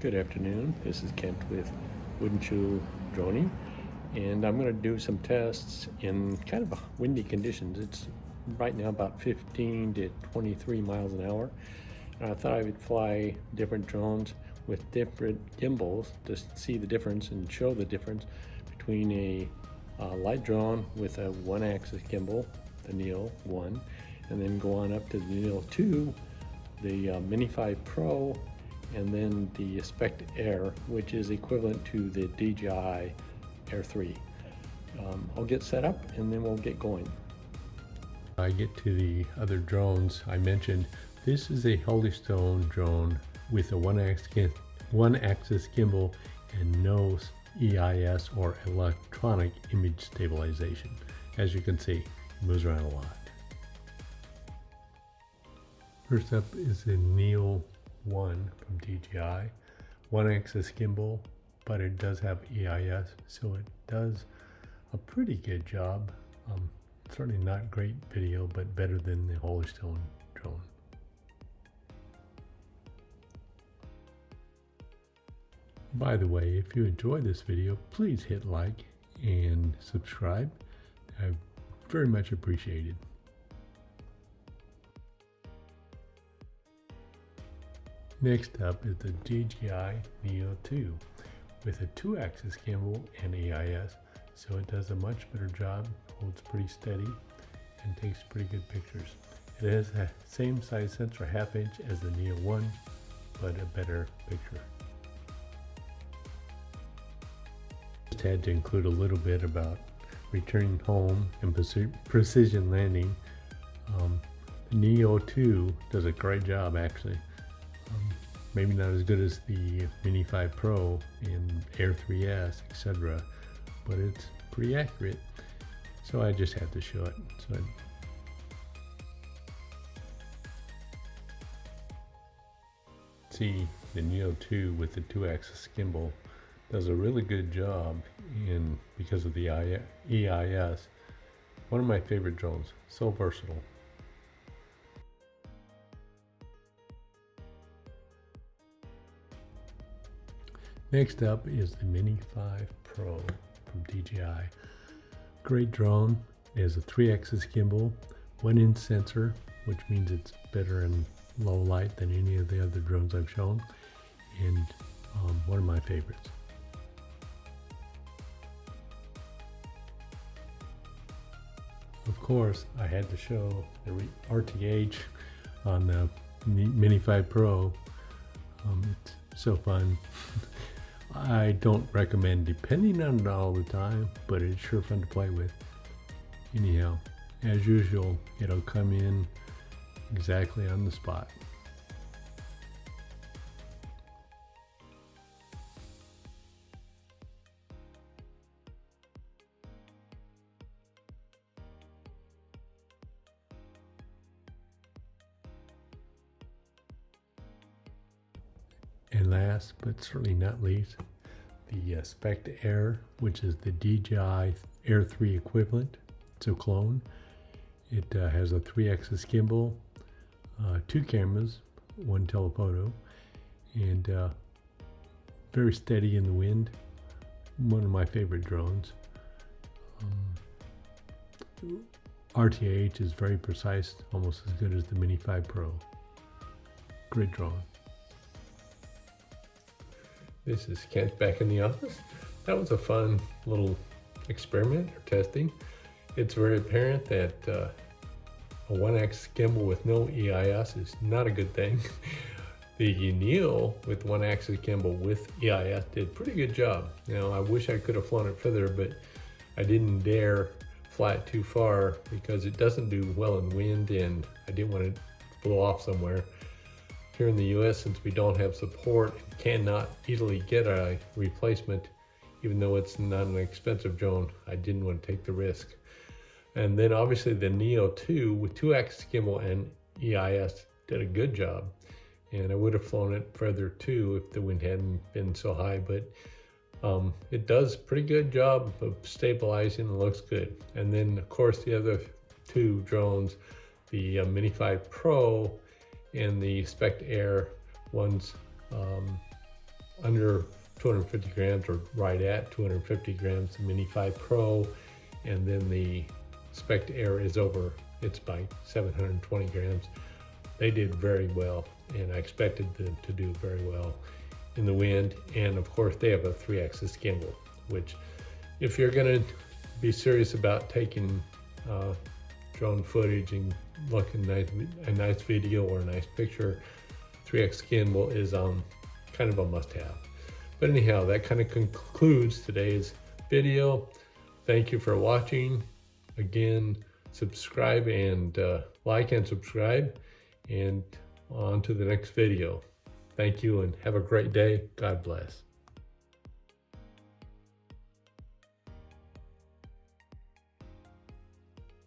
Good afternoon. This is Kent with Wooden Shoe Droning, and I'm going to do some tests in kind of windy conditions. It's right now about 15 to 23 miles an hour. And I thought I would fly different drones with different gimbals to see the difference and show the difference between a light drone with a one-axis gimbal, the Neo 1, and then go on up to the Neo 2, the Mini 5 Pro, and then the Spect Air, which is equivalent to the DJI Air 3. I'll get set up and then we'll get going. I get to the other drones I mentioned. This is a Holystone drone with a one-axis gimbal and no EIS or electronic image stabilization. As you can see, it moves around a lot. First up is the Neo 1 from DJI, one-axis gimbal, but it does have EIS, so it does a pretty good job. Certainly not great video, but better than the Holystone drone. By the way, if you enjoyed this video, please hit like and subscribe. I very much appreciate it. Next up is the DJI Neo 2 with a two-axis gimbal and EIS, so it does a much better job, holds pretty steady, and takes pretty good pictures. It has the same size sensor, half-inch, as the Neo 1, but a better picture. Just had to include a little bit about returning home and precision landing. The Neo 2 does a great job, actually. Maybe not as good as the Mini 5 Pro and Air 3S, etc., but it's pretty accurate. So I just had to show it. See, the Neo 2 with the two-axis gimbal does a really good job because of the EIS. One of my favorite drones, so versatile. Next up is the Mini 5 Pro from DJI. Great drone. It has a 3-axis gimbal, 1-inch sensor, which means it's better in low light than any of the other drones I've shown, and one of my favorites. Of course, I had to show the RTH on the Mini 5 Pro. It's so fun. I don't recommend depending on it all the time, but it's sure fun to play with. Anyhow, as usual, it'll come in exactly on the spot. And last, but certainly not least, the Spect Air, which is the DJI Air 3 equivalent. It's a clone. It has a 3-axis gimbal, 2 cameras, 1 telephoto, and very steady in the wind. One of my favorite drones. RTH is very precise, almost as good as the Mini 5 Pro. Great drone. This is Kent back in the office. That was a fun little experiment or testing. It's very apparent that a one-axis gimbal with no EIS is not a good thing. The Neo with one-axis gimbal with EIS did a pretty good job. Now, I wish I could have flown it further, but I didn't dare fly it too far because it doesn't do well in wind, and I didn't want it to blow off somewhere. Here in the US, since we don't have support and cannot easily get a replacement, even though it's not an expensive drone, I didn't want to take the risk. And then obviously the Neo 2 with 2-axis gimbal and EIS did a good job. And I would have flown it further too if the wind hadn't been so high, but it does a pretty good job of stabilizing and looks good. And then of course the other 2 drones, the Mini 5 Pro and the Spect Air ones under 250 grams or right at 250 grams, the Mini 5 Pro, and then the Spec Air is over, it's by 720 grams. They did very well, and I expected them to do very well in the wind. And of course they have a 3-axis gimbal, which if you're gonna be serious about taking drone footage and looking a nice video or a nice picture, 3-axis gimbal is kind of a must-have. But anyhow, that kind of concludes today's video. Thank you for watching. Again, subscribe and like and subscribe, and on to the next video. Thank you and have a great day. God bless.